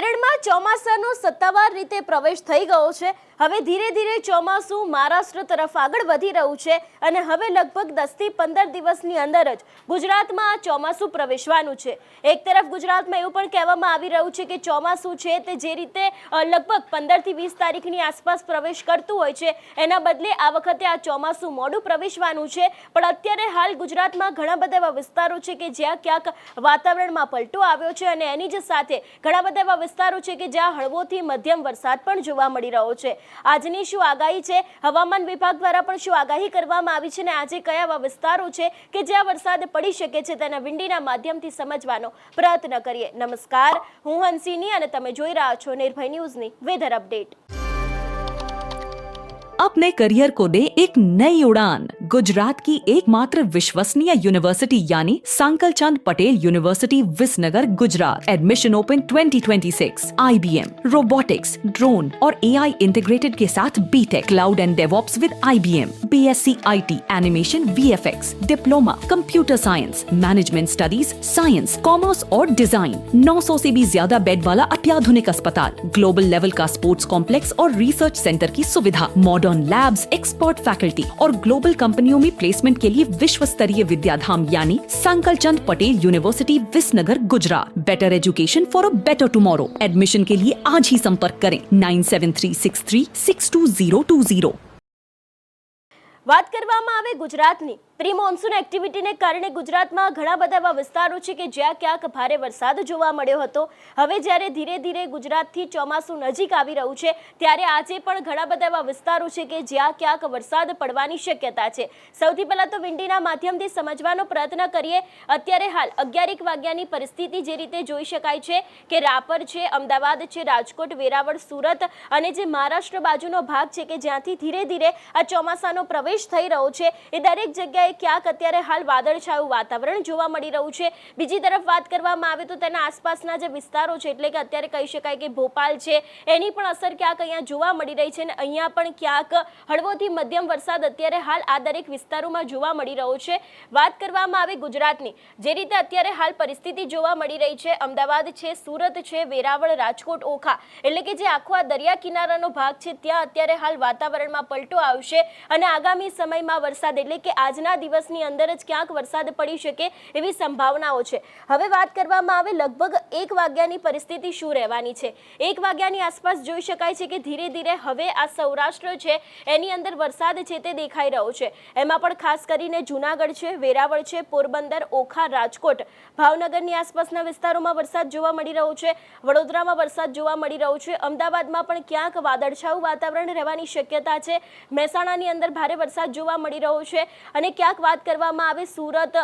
કેરળમાં ચોમાસાનો સત્તાવાર રીતે પ્રવેશ થઈ ગયો છે। હવે ધીરે ધીરે ચોમાસું મહારાષ્ટ્ર તરફ આગળ વધી રહ્યું છે અને હવે લગભગ 10 થી 15 દિવસની અંદર જ ગુજરાતમાં આ ચોમાસું પ્રવેશવાનું છે। એક તરફ ગુજરાતમાં એવું પણ કહેવામાં આવી રહ્યું છે કે ચોમાસું છે તે જે રીતે લગભગ 15 થી 20 તારીખની આસપાસ પ્રવેશ કરતું હોય છે એના બદલે આ વખતે આ ચોમાસું મોડું પ્રવેશવાનું છે। પણ અત્યારે હાલ ગુજરાતમાં ઘણા બધા એવા વિસ્તારો છે કે જ્યાં ક્યાંક વાતાવરણમાં પલટો આવ્યો છે અને એની જ સાથે ઘણા બધા એવા વિસ્તારો છે કે જ્યાં હળવોથી મધ્યમ વરસાદ પણ જોવા મળી રહ્યો છે। આજની શું આગાહી છે, હવામાન વિભાગ દ્વારા પણ શું આગાહી કરવામાં આવી છે અને આજે કયા એવા વિસ્તારો છે કે જ્યાં વરસાદ પડી શકે છે તેના વિંડીના માધ્યમથી સમજવાનો પ્રયત્ન કરીએ। નમસ્કાર, હું હંસિની અને તમે જોઈ રહ્યા છો નિર્ભય ન્યૂઝની વેધર અપડેટ। अपने करियर को दे एक नई उड़ान। गुजरात की एकमात्र विश्वसनीय यूनिवर्सिटी यानी Sankal Chand Patel university Visnagar Gujarat. Admission open 2026। IBM, robotics, drone और AI इंटीग्रेटेड के साथ B Tech, cloud and DevOps with IBM, BSc IT, animation, VFX, diploma, computer science, management studies, science, commerce और डिजाइन। 900 से भी ज्यादा बेड वाला अत्याधुनिक अस्पताल, ग्लोबल लेवल का स्पोर्ट्स कॉम्प्लेक्स और रिसर्च सेंटर की सुविधा, मॉडर्न लैब्स, एक्सपर्ट फैकल्टी और ग्लोबल कंपनियों में प्लेसमेंट के लिए विश्व स्तरीय विद्याधाम यानी Sankal Chand Patel university Visnagar Gujarat. Better education for a better tomorrow. Admission के लिए आज ही संपर्क करें 9736362020। વાત કરવામાં આવે ગુજરાતની પ્રી મોન્સૂન એક્ટિવિટીને કારણે ગુજરાતમાં ઘણા બધા એવા વિસ્તારો છે કે જ્યાં ક્યાંક ભારે વરસાદ જોવા મળ્યો હતો। હવે જ્યારે ધીરે ધીરે ગુજરાતથી ચોમાસું નજીક આવી રહ્યું છે ત્યારે આજે પણ ઘણા બધા એવા વિસ્તારો છે કે જ્યાં ક્યાંક વરસાદ પડવાની શક્યતા છે। સૌથી પહેલા તો વિંડીના માધ્યમથી સમજવાનો પ્રયત્ન કરીએ। અત્યારે હાલ 11 વાગ્યાની પરિસ્થિતિ જે રીતે જોઈ શકાય છે કે રાપર છે, અમદાવાદ છે, રાજકોટ, વેરાવળ, સુરત અને જે મહારાષ્ટ્ર બાજુનો ભાગ છે કે જ્યાંથી ધીરે ધીરે આ ચોમાસાનો પ્રવેશ થઈ રહ્યો છે એ દરેક જગ્યાએ ક્યાંક અત્યારે હાલ વાદળછાયું વાતાવરણ જોવા મળી રહ્યું છે। બીજી તરફ વાત કરવામાં આવે તો તેના આસપાસના જે વિસ્તારો છે એટલે કે અત્યારે કહી શકાય કે ભોપાલ છે એની પણ અસર ક્યાંક અહીંયા જોવા મળી રહી છે અને અહીંયા પણ ક્યાંક હળવોથી મધ્યમ વરસાદ અત્યારે હાલ આ દરેક વિસ્તારોમાં જોવા મળી રહ્યો છે। વાત કરવામાં આવે ગુજરાતની જે રીતે અત્યારે હાલ પરિસ્થિતિ જોવા મળી રહી છે, અમદાવાદ છે, સુરત છે, વેરાવળ, રાજકોટ, ઓખા એટલે કે જે આખો આ દરિયા કિનારાનો ભાગ છે ત્યાં અત્યારે હાલ વાતાવરણમાં પલટો આવશે અને આગામી સમયમાં વરસાદ એટલે કે આજના દિવસની અંદર જ ક્યાંક વરસાદ પડી શકે એવી સંભાવનાઓ છે। હવે વાત કરવામાં આવે લગભગ 1 વાગ્યાની પરિસ્થિતિ શું રહેવાની છે। 1 વાગ્યાની આસપાસ જોઈ શકાય છે કે ધીરે ધીરે હવે આ સૌરાષ્ટ્ર છે એની અંદર વરસાદ છે તે દેખાઈ રહ્યો છે। એમાં પણ ખાસ કરીને જૂનાગઢ છે, વેરાવળ છે, પોરબંદર, ઓખા, રાજકોટ, ભાવનગરની આસપાસના વિસ્તારોમાં વરસાદ જોવા મળી રહ્યો છે, વડોદરામાં વરસાદ જોવા મળી રહ્યો છે, અમદાવાદમાં પણ ક્યાંક વાદળછાયું વાતાવરણ રહેવાની શક્યતા છે, મહેસાણાની અંદર ભારે વરસાદ જોવા મળી રહ્યો છે અને ક્યાંક વાત કરવામાં આવે સુરત,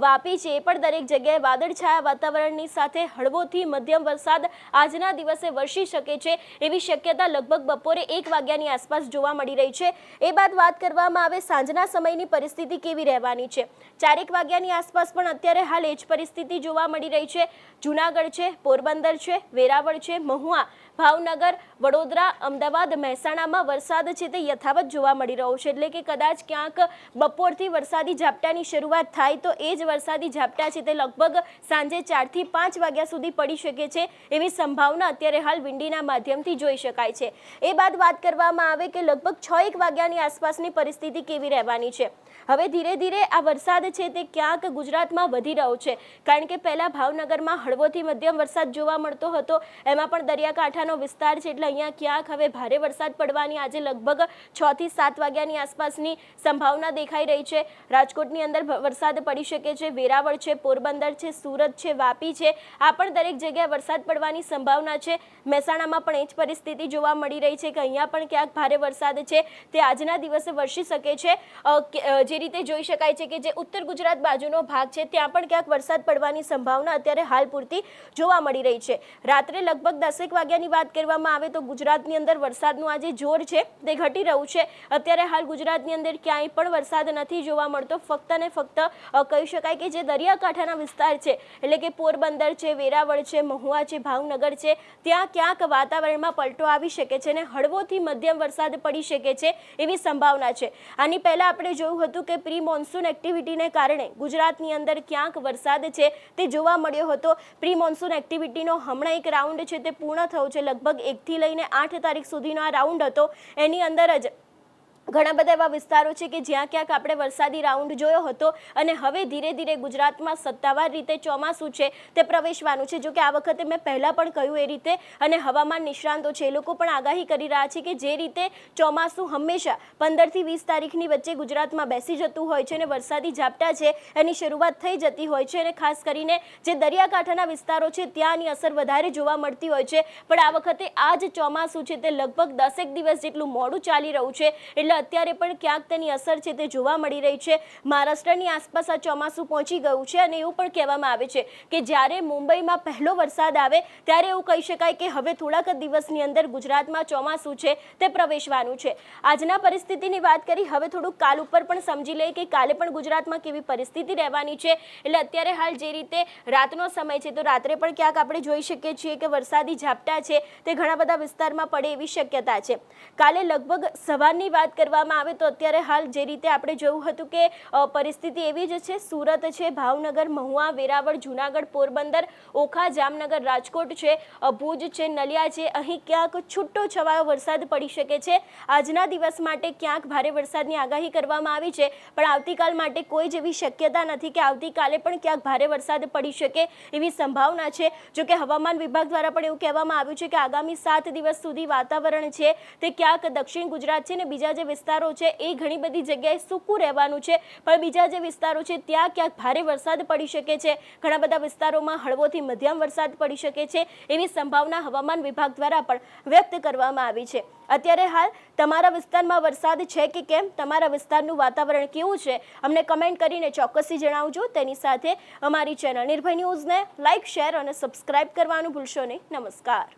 વાપી છે એ પણ દરેક જગ્યાએ વાદળછાયા વાતાવરણની સાથે હળવોથી મધ્યમ વરસાદ આજના દિવસે વરસી શકે છે એવી શક્યતા લગભગ બપોરે 1 વાગ્યાની આસપાસ જોવા મળી રહી છે। એ બાદ વાત કરવામાં આવે સાંજના સમયની પરિસ્થિતિ કેવી રહેવાની છે। 4 વાગ્યાની આસપાસ પણ અત્યારે હાલ એ જ પરિસ્થિતિ જોવા મળી રહી છે। જૂનાગઢ છે, પોરબંદર છે, વેરાવળ છે, મહુવા, ભાવનગર, વડોદરા, અમદાવાદ, મહેસાણામાં વરસાદ છે તે યથાવત જોવા મળી રહ્યો છે એટલે કે કદાચ ક્યાંક બપોરથી વરસાદી ઝાપટાની શરૂઆત થાય તો એ જ વરસાદી ઝાપટા છે તે લગભગ સાંજે 4 થી 5 વાગ્યા સુધી પડી શકે છે એવી સંભાવના અત્યારે હાલ વિંડીના માધ્યમથી જોઈ શકાય છે। એ બાદ વાત કરવામાં આવે કે લગભગ 6-1 વાગ્યાની આસપાસની પરિસ્થિતિ કેવી રહેવાની છે। હવે ધીરે ધીરે આ વરસાદ છે તે ક્યાંક ગુજરાતમાં વધી રહ્યો છે કારણ કે પહેલા ભાવનગરમાં હળવોથી મધ્યમ વરસાદ જોવા મળતો હતો, એમાં પણ દરિયાકાંઠાનો વિસ્તાર છે એટલે અહીંયા ક્યાંક હવે ભારે વરસાદ પડવાની આજે લગભગ 6 થી 7 વાગ્યાની આસપાસની સંભાવના દેખાઈ રહી છે। રાજકોટની અંદર વરસાદ પડી શકે છે, વેરાવળ છે, પોરબંદર છે, સુરત છે, વાપી છે, આ પણ દરેક જગ્યાએ વરસાદ પડવાની સંભાવના છે। મહેસાણામાં પણ એ જ પરિસ્થિતિ જોવા મળી રહી છે કે અહીંયા પણ ક્યાંક ભારે વરસાદ છે તે આજના દિવસે વરસી શકે છે। જે રીતે જોઈ શકાય છે કે જે ઉત્તર ગુજરાત બાજુનો ભાગ છે ત્યાં પણ ક્યાંક વરસાદ પડવાની સંભાવના અત્યારે હાલ પૂરતી જોવા મળી રહી છે। રાત્રે લગભગ 10 વાગ્યાની વાત કરવામાં આવે તો ગુજરાતની અંદર વરસાદનું આજે જોર છે તે ઘટી રહ્યું છે। અત્યારે હાલ ગુજરાતની અંદર ક્યાંય પણ વરસાદ નથી જોવા મળતો ફક્ત ને ફક્ત કહી શકાય કે જે દરિયાકાંઠાના વિસ્તાર છે એટલે કે પોરબંદર છે, વેરાવળ છે, મહુવા છે, ભાવનગર છે, ત્યાં ક્યાંક વાતાવરણમાં પલટો આવી શકે છે અને હળવોથી મધ્યમ વરસાદ પડી શકે છે એવી સંભાવના છે. આની પહેલાં આપણે જોયું હતું કે પ્રી મોન્સૂન એક્ટિવિટીને કારણે ગુજરાતની અંદર ક્યાંક વરસાદ છે તે જોવા મળ્યો હતો. પ્રી મોન્સૂન એક્ટિવિટીનો હમણાં એક રાઉન્ડ છે તે પૂર્ણ થયો છે. લગભગ 1 થી લઈને 8 તારીખ સુધીનો આ રાઉન્ડ હતો. એની અંદર જ ઘણા બધા એવા વિસ્તારો છે કે જ્યાં ક્યાંક આપણે વરસાદી રાઉન્ડ જોયો હતો અને હવે ધીરે ધીરે ગુજરાતમાં સત્તાવાર રીતે ચોમાસું છે તે પ્રવેશવાનું છે. જો કે આ વખતે મેં પહેલાં પણ કહ્યું એ રીતે અને હવામાન નિષ્ણાંતો છે એ લોકો પણ આગાહી કરી રહ્યા છે કે જે રીતે ચોમાસું હંમેશા 15 થી 20 તારીખની વચ્ચે ગુજરાતમાં બેસી જતું હોય છે અને વરસાદી ઝાપટા છે એની શરૂઆત થઈ જતી હોય છે અને ખાસ કરીને જે દરિયાકાંઠાના વિસ્તારો છે ત્યાંની અસર વધારે જોવા મળતી હોય છે. પણ આ વખતે આ જ ચોમાસું છે તે લગભગ 10 દિવસ જેટલું મોડું ચાલી રહ્યું છે એટલે અત્યારે પણ ક્યાંક તેની અસર છે તે જોવા મળી રહી છે. મહારાષ્ટ્રની આસપાસ આ ચોમાસું પહોંચી ગયું છે અને એવું પણ કહેવામાં આવે છે કે જ્યારે મુંબઈમાં પહેલો વરસાદ આવે ત્યારે એવું કહી શકાય કે હવે થોડાક જ દિવસની અંદર ગુજરાતમાં ચોમાસું છે તે પ્રવેશવાનું છે. આજના પરિસ્થિતિની વાત કરી, હવે થોડુંક કાલ ઉપર પણ સમજી લઈએ કે કાલે પણ ગુજરાતમાં કેવી પરિસ્થિતિ રહેવાની છે. એટલે અત્યારે હાલ જે રીતે રાતનો સમય છે તો રાત્રે પણ ક્યાંક આપણે જોઈ શકીએ છીએ કે વરસાદી ઝાપટા છે તે ઘણા બધા વિસ્તારમાં પડે એવી શક્યતા છે. કાલે લગભગ સવારની વાત કરવામાં આવે તો અત્યારે હાલ જે રીતે આપણે જોયું હતું કે પરિસ્થિતિ એવી જ છે. સુરત છે, ભાવનગર, મહુવા, વેરાવળ, જૂનાગઢ, પોરબંદર, ઓખા, જામનગર, રાજકોટ છે, ભુજ છે, નલિયા છે, અહીં ક્યાંક છૂટો છવાયો વરસાદ પડી શકે છે. આજના દિવસ માટે ક્યાંક ભારે વરસાદની આગાહી કરવામાં આવી છે પણ આવતીકાલ માટે કોઈ જેવી શક્યતા નથી કે આવતીકાલે પણ ક્યાંક ભારે વરસાદ પડી શકે એવી સંભાવના છે. જોકે હવામાન વિભાગ દ્વારા પણ એવું કહેવામાં આવ્યું છે કે આગામી 7 દિવસ સુધી વાતાવરણ છે તે ક્યાંક દક્ષિણ ગુજરાત છે ને બીજા જે વિસ્તારો છે એ ઘણી બધી જગ્યાએ સૂકું રહેવાનું છે પણ બીજા જે વિસ્તારો છે ત્યાં ક્યાંક ભારે વરસાદ પડી શકે છે. ઘણા બધા વિસ્તારોમાં હળવોથી મધ્યમ વરસાદ પડી શકે છે એવી સંભાવના હવામાન વિભાગ દ્વારા પણ વ્યક્ત કરવામાં આવી છે. અત્યારે હાલ તમારા વિસ્તારમાં વરસાદ છે કે કેમ, તમારા વિસ્તારનું વાતાવરણ કેવું છે અમને કમેન્ટ કરીને ચોક્કસથી જણાવજો. તેની સાથે અમારી ચેનલ નિર્ભય ન્યૂઝને લાઇક, શેર અને સબસ્ક્રાઇબ કરવાનું ભૂલશો નહીં. નમસ્કાર.